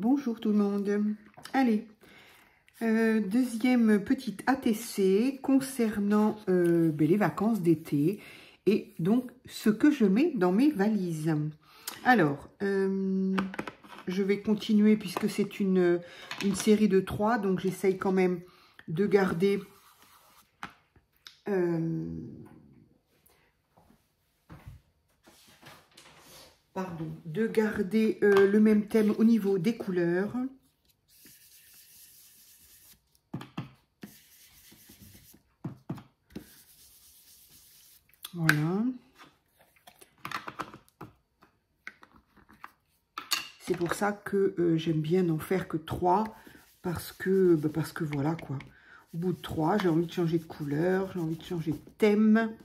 Bonjour tout le monde. Allez, deuxième petite ATC concernant les vacances d'été et donc ce que je mets dans mes valises. Alors, je vais continuer puisque c'est une série de 3, donc j'essaye quand même de garder le même thème au niveau des couleurs. Voilà. C'est pour ça que j'aime bien n'en faire que 3 parce que voilà quoi. Au bout de 3, j'ai envie de changer de couleur, j'ai envie de changer de thème.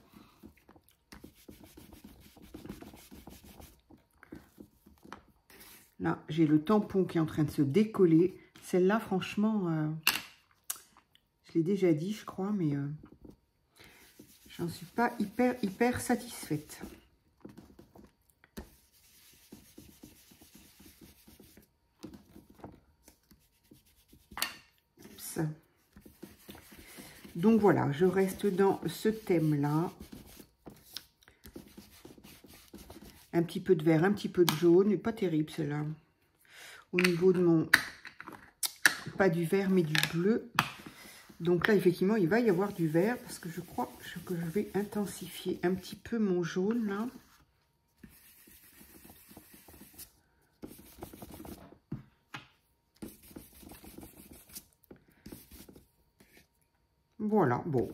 Là, j'ai le tampon qui est en train de se décoller. Celle-là, franchement, je l'ai déjà dit, je crois, mais j'en suis pas hyper satisfaite. Oups. Donc voilà, je reste dans ce thème-là. Un petit peu de vert, un petit peu de jaune, mais pas terrible celle-là. Au niveau de mon... Pas du vert, mais du bleu. Donc là, effectivement, il va y avoir du vert parce que je crois que je vais intensifier un petit peu mon jaune, là. Voilà, bon.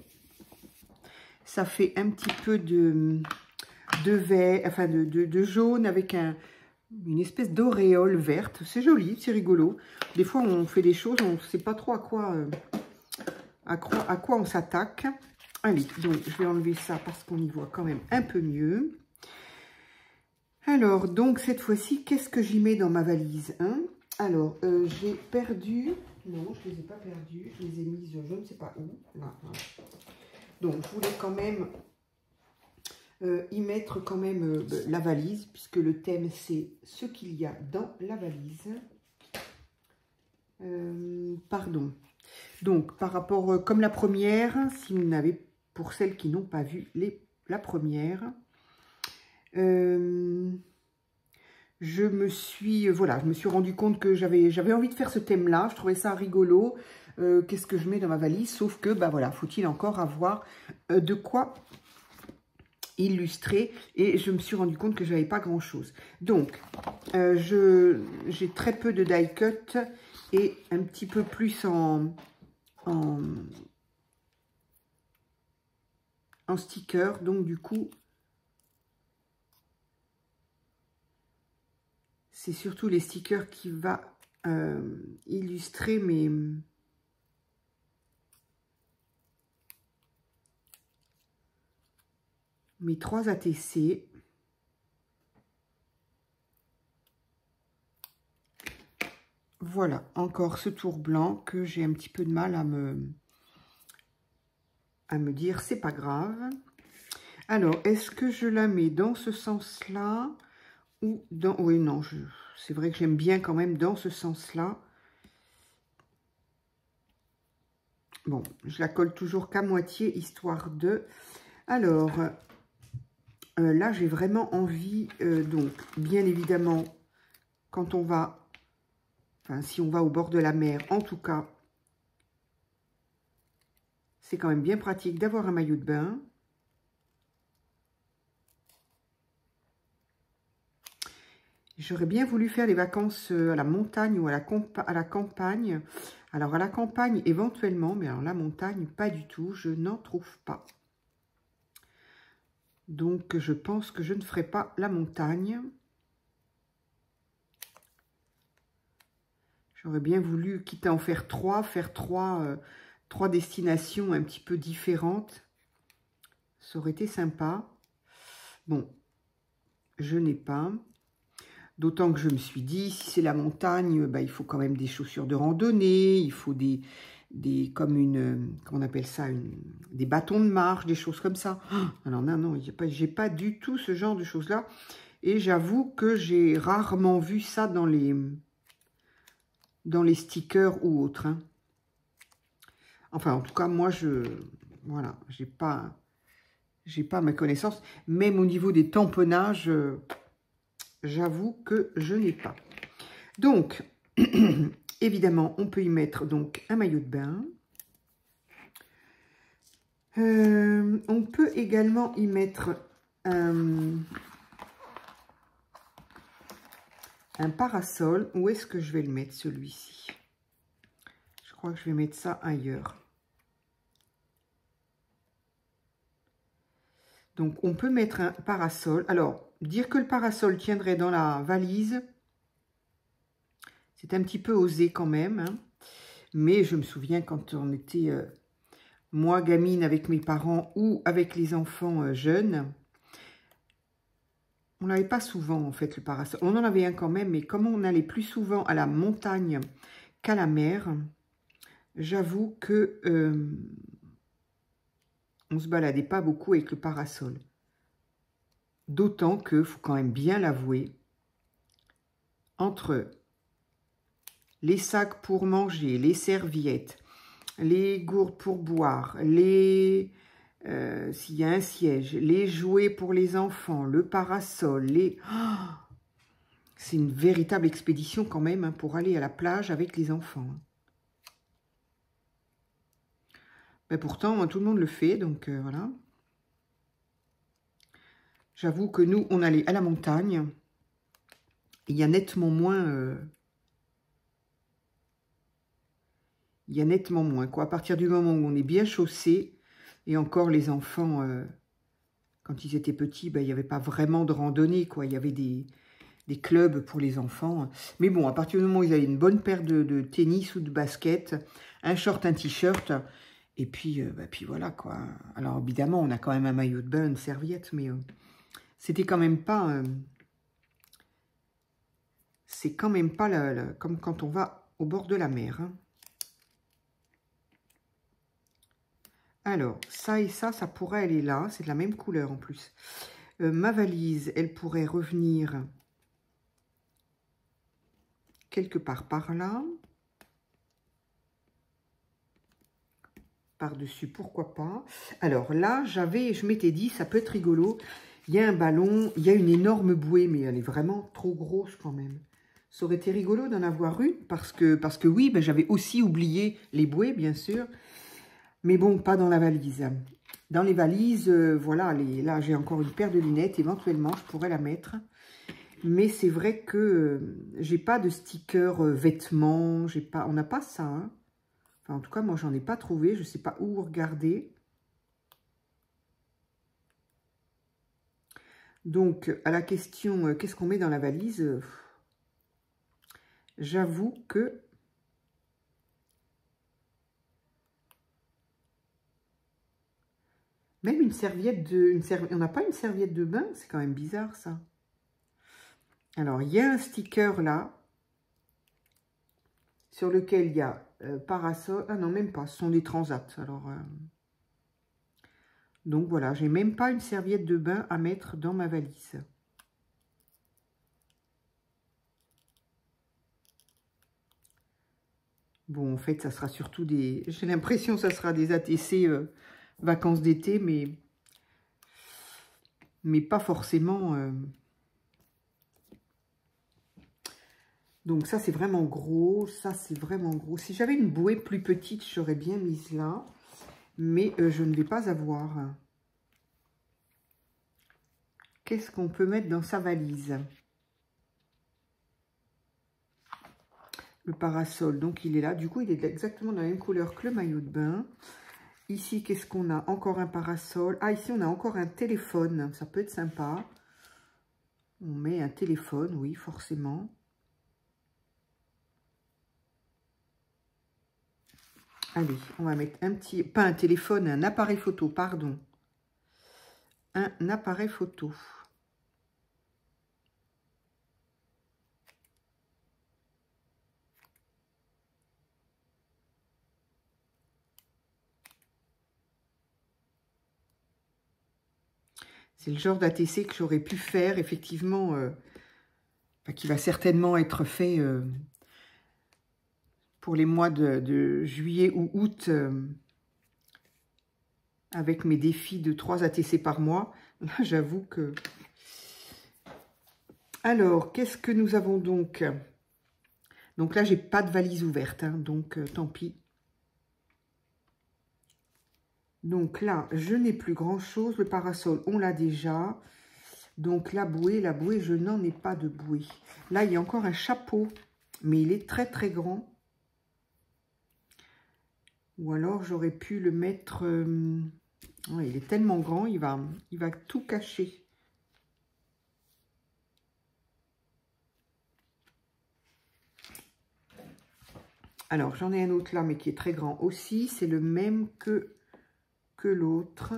Ça fait un petit peu de vert, enfin de jaune avec une espèce d'auréole verte. C'est joli, c'est rigolo. Des fois, on fait des choses, on ne sait pas trop à quoi on s'attaque. Allez, donc je vais enlever ça parce qu'on y voit quand même un peu mieux. Alors, donc cette fois-ci, qu'est-ce que j'y mets dans ma valise, hein? Alors, j'ai perdu... Non, je ne les ai pas perdus. Je les ai mises, je ne sais pas où. Là, là. Donc, je voulais quand même y mettre quand même la valise, puisque le thème, c'est ce qu'il y a dans la valise. Pardon. Donc, par rapport, comme la première, si vous n'avez, pour celles qui n'ont pas vu la première, je me suis rendu compte que j'avais envie de faire ce thème-là. Je trouvais ça rigolo. Qu'est-ce que je mets dans ma valise? Sauf que, voilà, faut-il encore avoir de quoi illustrer. Et je me suis rendu compte que je n'avais pas grand-chose. Donc, j'ai très peu de die cut et un petit peu plus en sticker. Donc, du coup, c'est surtout les stickers qui va illustrer mes 3 ATC. Voilà, encore ce tour blanc que j'ai un petit peu de mal à me dire, c'est pas grave. Alors, est-ce que je la mets dans ce sens-là ou dans... Oui, non, c'est vrai que j'aime bien quand même dans ce sens-là. Bon, je la colle toujours qu'à moitié, histoire de... Alors, là, j'ai vraiment envie, donc, bien évidemment, quand on va... Enfin, si on va au bord de la mer, en tout cas, c'est quand même bien pratique d'avoir un maillot de bain. J'aurais bien voulu faire les vacances à la montagne ou à la campagne. Alors, à la campagne, éventuellement, mais alors la montagne, pas du tout. Je n'en trouve pas. Donc, je pense que je ne ferai pas la montagne. J'aurais bien voulu, quitte à en faire 3, faire 3 destinations un petit peu différentes. Ça aurait été sympa. Bon, je n'ai pas. D'autant que je me suis dit, si c'est la montagne, il faut quand même des chaussures de randonnée, il faut comment on appelle ça, des bâtons de marche, des choses comme ça. Alors non, j'ai pas du tout ce genre de choses-là. Et j'avoue que j'ai rarement vu ça dans les dans les stickers ou autres. Hein. Enfin, en tout cas, moi, voilà, j'ai pas à ma connaissance. Même au niveau des tamponnages, j'avoue que je n'ai pas. Donc, évidemment, on peut y mettre donc un maillot de bain. On peut également y mettre un parasol. Où est-ce que je vais le mettre, celui-ci? Je crois que je vais mettre ça ailleurs. Donc, on peut mettre un parasol. Alors, dire que le parasol tiendrait dans la valise, c'est un petit peu osé quand même. Hein. Mais je me souviens quand on était, moi, gamine avec mes parents ou avec les enfants jeunes, on n'avait pas souvent, en fait, le parasol. On en avait un quand même, mais comme on allait plus souvent à la montagne qu'à la mer, j'avoue que on se baladait pas beaucoup avec le parasol. D'autant que, faut quand même bien l'avouer, entre les sacs pour manger, les serviettes, les gourdes pour boire, s'il y a un siège, les jouets pour les enfants, le parasol, c'est une véritable expédition quand même hein, pour aller à la plage avec les enfants. Mais pourtant, tout le monde le fait, donc voilà. J'avoue que nous, on allait à la montagne. Il y a nettement moins... il y a nettement moins, quoi. À partir du moment où on est bien chaussé, et encore les enfants, quand ils étaient petits, ben, il n'y avait pas vraiment de randonnée, quoi. Il y avait des clubs pour les enfants. Mais bon, à partir du moment où ils avaient une bonne paire de tennis ou de basket, un short, un t-shirt, et puis, puis voilà, quoi. Alors, évidemment, on a quand même un maillot de bain, une serviette, mais c'était quand même pas... c'est quand même pas comme quand on va au bord de la mer, hein. Alors, ça et ça pourrait aller là. C'est de la même couleur en plus. Ma valise, elle pourrait revenir quelque part par là. Par-dessus, pourquoi pas. Alors là, je m'étais dit, ça peut être rigolo. Il y a un ballon, il y a une énorme bouée, mais elle est vraiment trop grosse quand même. Ça aurait été rigolo d'en avoir une, parce que oui, ben, j'avais aussi oublié les bouées, bien sûr. Mais bon, pas dans la valise. Dans les valises, voilà, là j'ai encore une paire de lunettes. Éventuellement, je pourrais la mettre. Mais c'est vrai que j'ai pas de sticker vêtements. On n'a pas ça. Hein. Enfin, en tout cas, moi, j'en ai pas trouvé. Je sais pas où regarder. Donc, à la question, qu'est-ce qu'on met dans la valise? J'avoue que... Même une serviette on n'a pas une serviette de bain, c'est quand même bizarre ça. Alors, il y a un sticker là, sur lequel il y a parasol. Ah non, même pas, ce sont des transats. Alors, donc voilà, j'ai même pas une serviette de bain à mettre dans ma valise. Bon, en fait, ça sera surtout des... J'ai l'impression que ça sera des ATC vacances d'été, mais pas forcément... Donc ça, c'est vraiment gros. Ça, c'est vraiment gros. Si j'avais une bouée plus petite, j'aurais bien mise là. Mais je ne vais pas avoir. Qu'est-ce qu'on peut mettre dans sa valise? Le parasol, donc il est là. Du coup, il est exactement de la même couleur que le maillot de bain. Ici, qu'est-ce qu'on a? Encore un parasol. Ah, ici, on a encore un téléphone. Ça peut être sympa. On met un téléphone, oui, forcément. Allez, on va mettre un petit... Pas un téléphone, un appareil photo, pardon. Un appareil photo. C'est le genre d'ATC que j'aurais pu faire, effectivement, qui va certainement être fait pour les mois de juillet ou août, avec mes défis de 3 ATC par mois. Là, j'avoue que... Alors, qu'est-ce que nous avons donc? Donc là, j'ai pas de valise ouverte, hein, donc tant pis. Donc là, je n'ai plus grand-chose. Le parasol, on l'a déjà. Donc la bouée, je n'en ai pas de bouée. Là, il y a encore un chapeau, mais il est très très grand. Ou alors, j'aurais pu le mettre... ouais, il est tellement grand, il va tout cacher. Alors, j'en ai un autre là, mais qui est très grand aussi. C'est le même que l'autre.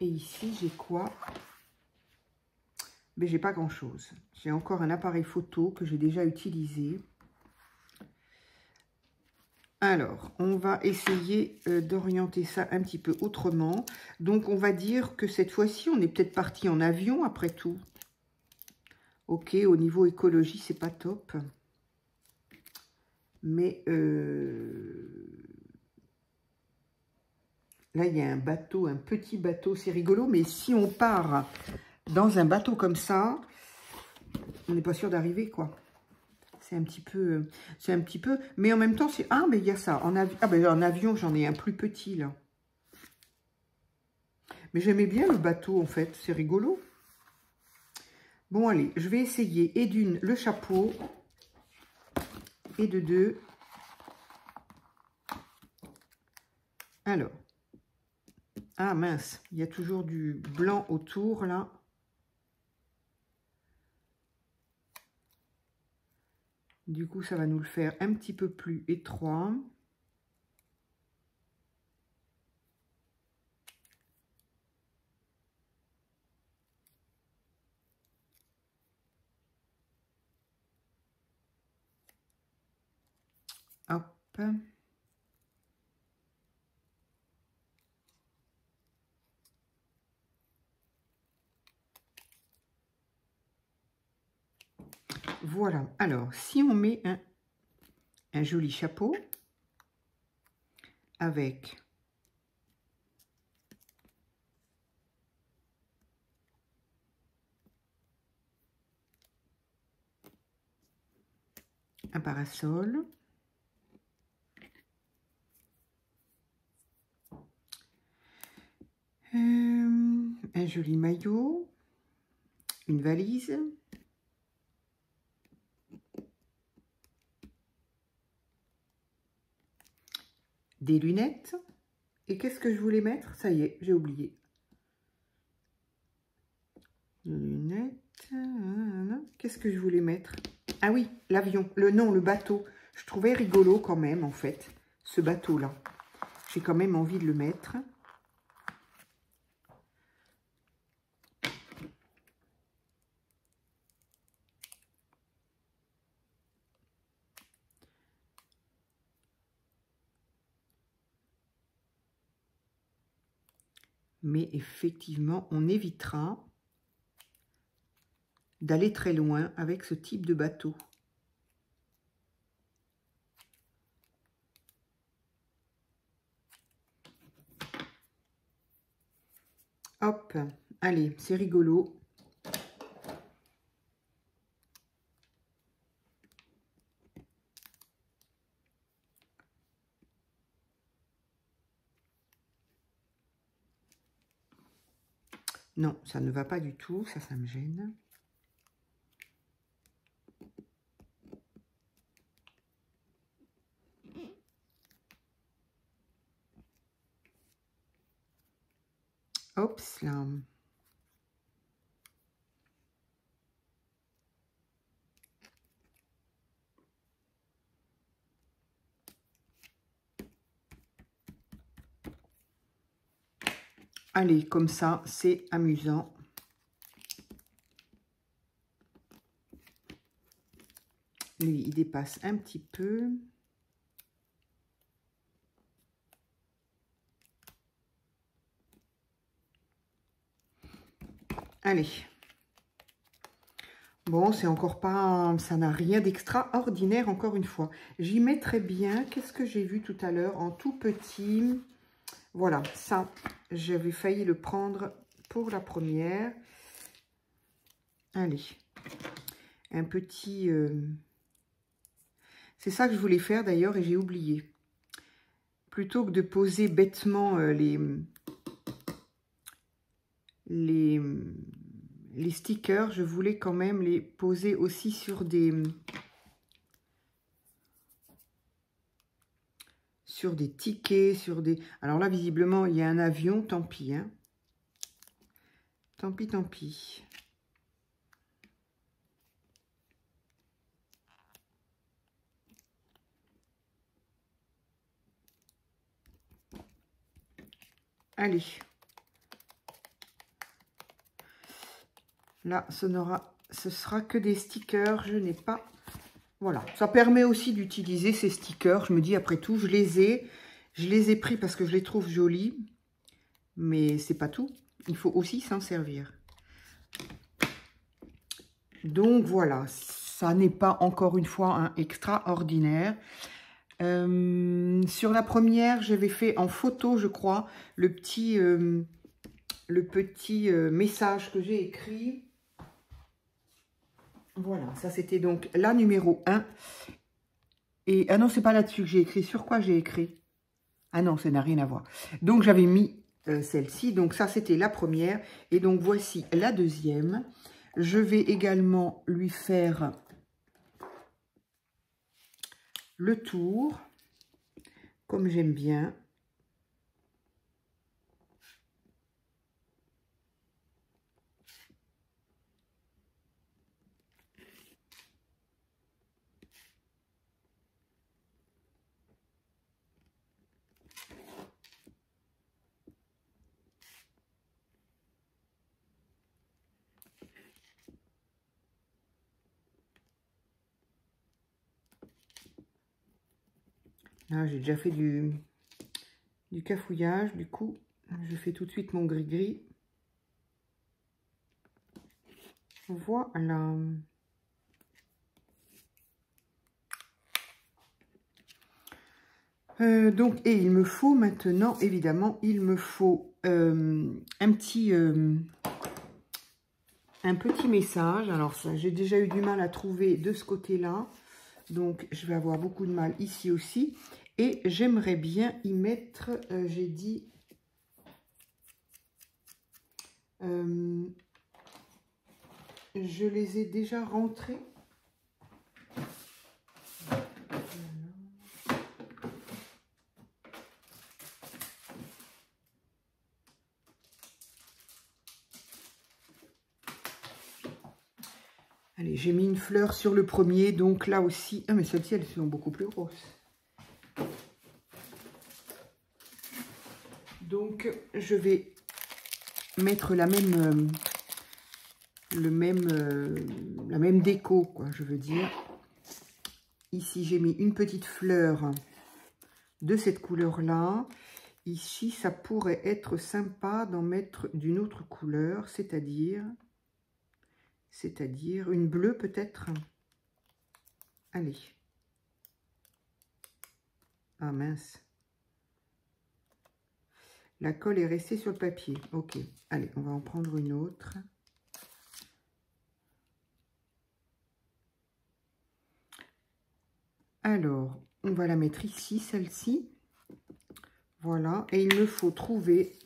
Et ici, j'ai quoi? Mais j'ai pas grand-chose. J'ai encore un appareil photo que j'ai déjà utilisé. Alors, on va essayer d'orienter ça un petit peu autrement. Donc, on va dire que cette fois-ci, on est peut-être parti en avion, après tout. Ok, au niveau écologie, c'est pas top. Mais là, il y a un bateau, un petit bateau, c'est rigolo. Mais si on part dans un bateau comme ça, on n'est pas sûr d'arriver, quoi. C'est un petit peu, mais en même temps, c'est... Ah, mais il y a ça. Ben, en avion, j'en ai un plus petit, là. Mais j'aimais bien le bateau, en fait. C'est rigolo. Bon, allez, je vais essayer. Et d'une, le chapeau. Et de deux. Alors. Ah, mince. Il y a toujours du blanc autour, là. Du coup, ça va nous le faire un petit peu plus étroit. Hop. Voilà. Alors, si on met un joli chapeau avec un parasol, un joli maillot, une valise, des lunettes. Et qu'est-ce que je voulais mettre? Ça y est, j'ai oublié. Des lunettes. Qu'est-ce que je voulais mettre? Ah oui, l'avion. Le bateau. Je trouvais rigolo quand même, en fait, ce bateau-là. J'ai quand même envie de le mettre. Mais effectivement, on évitera d'aller très loin avec ce type de bateau. Hop, allez, c'est rigolo. Non, ça ne va pas du tout, ça me gêne. Hop, là. Allez, comme ça, c'est amusant. Lui, il dépasse un petit peu. Allez. Bon, c'est encore pas... Ça n'a rien d'extraordinaire, encore une fois. J'y mettrais bien... Qu'est-ce que j'ai vu tout à l'heure en tout petit? Voilà, ça, j'avais failli le prendre pour la première. Allez, un petit... C'est ça que je voulais faire d'ailleurs et j'ai oublié. Plutôt que de poser bêtement les stickers, je voulais quand même les poser aussi sur des tickets, sur des... Alors là, visiblement, il y a un avion, tant pis, hein. Tant pis, tant pis. Allez. Là, ce sera que des stickers. Je n'ai pas... Voilà. Ça permet aussi d'utiliser ces stickers. Je me dis, après tout, je les ai pris parce que je les trouve jolis. Mais c'est pas tout. Il faut aussi s'en servir. Donc, voilà. Ça n'est pas, encore une fois, un extraordinaire. Sur la première, j'avais fait en photo, je crois, le petit message que j'ai écrit. Voilà, ça c'était donc la numéro 1. Et, ah non, c'est pas là-dessus que j'ai écrit. Sur quoi j'ai écrit? Ah non, ça n'a rien à voir. Donc, j'avais mis celle-ci. Donc, ça, c'était la première. Et donc, voici la deuxième. Je vais également lui faire le tour, comme j'aime bien. Là, j'ai déjà fait du cafouillage. Du coup, je fais tout de suite mon gris-gris. Voilà. Donc, et il me faut maintenant, évidemment, il me faut un petit message. Alors ça, j'ai déjà eu du mal à trouver de ce côté-là. Donc, je vais avoir beaucoup de mal ici aussi. Et j'aimerais bien y mettre, j'ai dit... je les ai déjà rentrés. Allez, j'ai mis une fleur sur le premier, donc là aussi... Ah, mais celles-ci, elles sont beaucoup plus grosses. Donc, je vais mettre la même... la même déco, quoi, je veux dire. Ici, j'ai mis une petite fleur de cette couleur-là. Ici, ça pourrait être sympa d'en mettre d'une autre couleur, c'est-à-dire une bleue peut-être. Allez. Ah mince. La colle est restée sur le papier. Ok. Allez, on va en prendre une autre. Alors, on va la mettre ici, celle-ci. Voilà. Et il me faut trouver...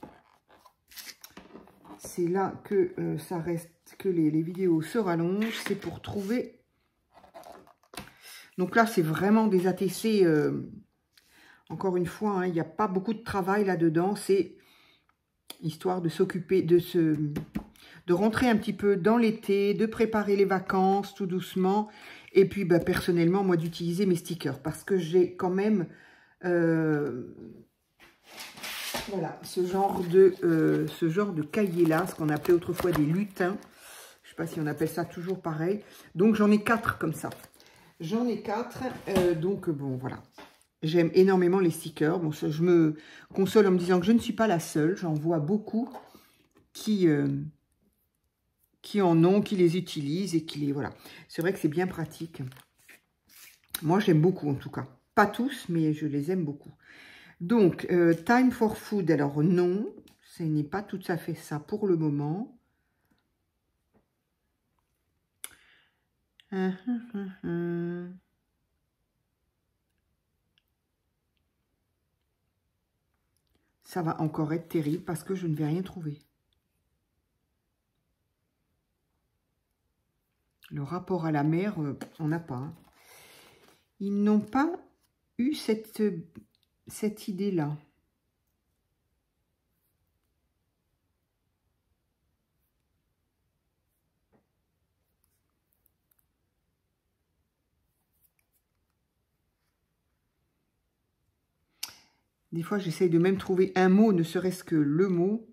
C'est là que ça reste, que les vidéos se rallongent. C'est pour trouver... Donc là, c'est vraiment des ATC... encore une fois, hein, il n'y a pas beaucoup de travail là-dedans. C'est histoire de s'occuper, de rentrer un petit peu dans l'été, de préparer les vacances tout doucement. Et puis, bah, personnellement, moi, d'utiliser mes stickers. Parce que j'ai quand même... voilà, ce genre de cahier-là, ce qu'on appelait autrefois des lutins. Je ne sais pas si on appelle ça toujours pareil. Donc, j'en ai 4 comme ça. J'en ai 4. Donc, bon, voilà. J'aime énormément les stickers. Bon, ça, je me console en me disant que je ne suis pas la seule. J'en vois beaucoup qui qui en ont, qui les utilisent et qui les... Voilà. C'est vrai que c'est bien pratique. Moi, j'aime beaucoup en tout cas. Pas tous, mais je les aime beaucoup. Donc, Time for Food, alors non, ce n'est pas tout à fait ça pour le moment. Ça va encore être terrible parce que je ne vais rien trouver. Le rapport à la mer, on n'a pas. Hein. Ils n'ont pas eu cette idée-là. Des fois, j'essaye de même trouver un mot, ne serait-ce que le mot.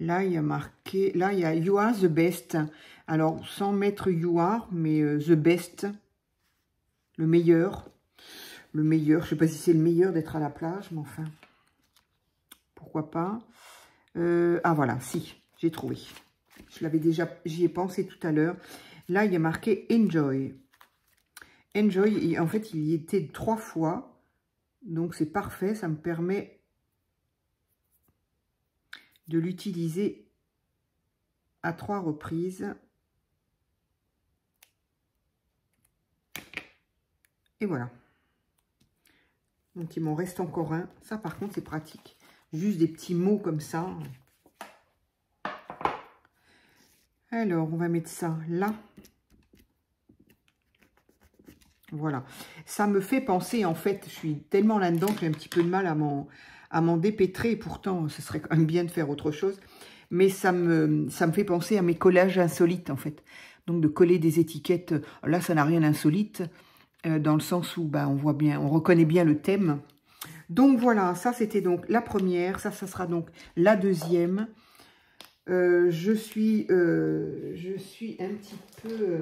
Là, il y a marqué, là, il y a You are the best. Alors, sans mettre You are, mais the best. Le meilleur. Le meilleur. Je ne sais pas si c'est le meilleur d'être à la plage, mais enfin, pourquoi pas. Ah, voilà, si, j'ai trouvé. Je l'avais déjà, j'y ai pensé tout à l'heure. Là, il y a marqué Enjoy. Enjoy, en fait, il y était 3 fois. Donc, c'est parfait. Ça me permet de l'utiliser à 3 reprises. Et voilà. Donc, il m'en reste encore un. Ça, par contre, c'est pratique. Juste des petits mots comme ça. Alors, on va mettre ça là. Voilà. Ça me fait penser, en fait, je suis tellement là-dedans que j'ai un petit peu de mal à m'en dépêtrer. Et pourtant, ce serait quand même bien de faire autre chose. Mais ça me fait penser à mes collages insolites, en fait. Donc, de coller des étiquettes. Là, ça n'a rien d'insolite. Dans le sens où bah, on voit bien, on reconnaît bien le thème. Donc voilà, ça c'était donc la première, ça sera donc la deuxième. Je suis un petit peu,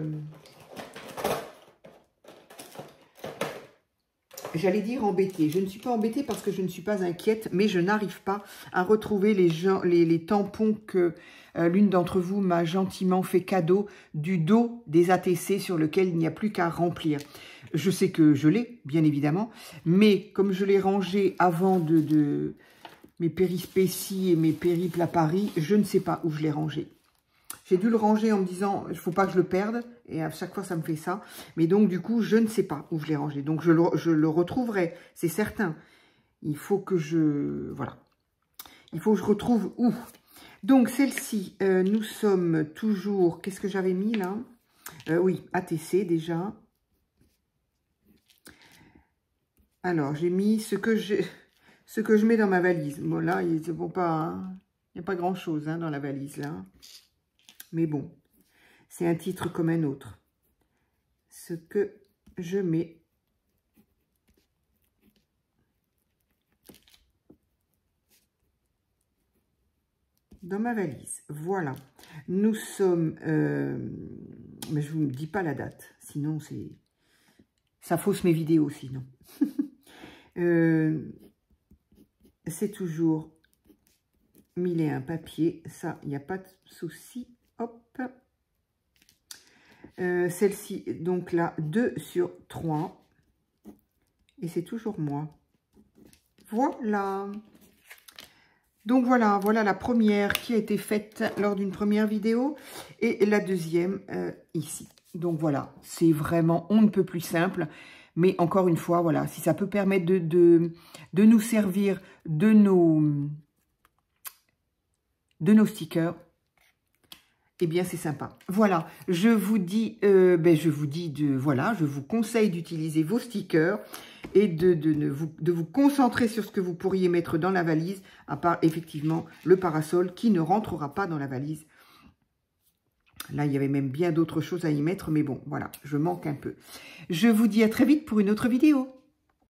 j'allais dire embêtée. Je ne suis pas embêtée parce que je ne suis pas inquiète, mais je n'arrive pas à retrouver les tampons que l'une d'entre vous m'a gentiment fait cadeau du dos des ATC sur lequel il n'y a plus qu'à remplir. Je sais que je l'ai, bien évidemment, mais comme je l'ai rangé avant de mes périspéties et mes périples à Paris, je ne sais pas où je l'ai rangé. J'ai dû le ranger en me disant, il ne faut pas que je le perde, et à chaque fois ça me fait ça. Mais donc du coup, je ne sais pas où je l'ai rangé. Donc je le retrouverai, c'est certain. Il faut que je... Voilà. Il faut que je retrouve où. Donc celle-ci, nous sommes toujours... Qu'est-ce que j'avais mis là? Oui, ATC déjà. Alors, j'ai mis ce que je mets dans ma valise. Bon, là, il n'y a pas grand-chose hein, dans la valise, là. Mais bon, c'est un titre comme un autre. Ce que je mets dans ma valise. Voilà. Nous sommes... mais je ne vous dis pas la date. Sinon, ça fausse mes vidéos, sinon. C'est toujours 1001 papier. Ça, il n'y a pas de souci. Hop. Celle-ci, donc là, 2 sur 3. Et c'est toujours moi. Voilà. Donc voilà la première qui a été faite lors d'une première vidéo. Et la deuxième ici. Donc voilà, c'est vraiment, on ne peut plus simple. Mais encore une fois, voilà, si ça peut permettre de nous servir de nos stickers, eh bien, c'est sympa. Voilà, je vous dis, je vous conseille d'utiliser vos stickers et de vous concentrer sur ce que vous pourriez mettre dans la valise, à part effectivement le parasol qui ne rentrera pas dans la valise. Là, il y avait même bien d'autres choses à y mettre, mais bon, voilà, je manque un peu. Je vous dis à très vite pour une autre vidéo.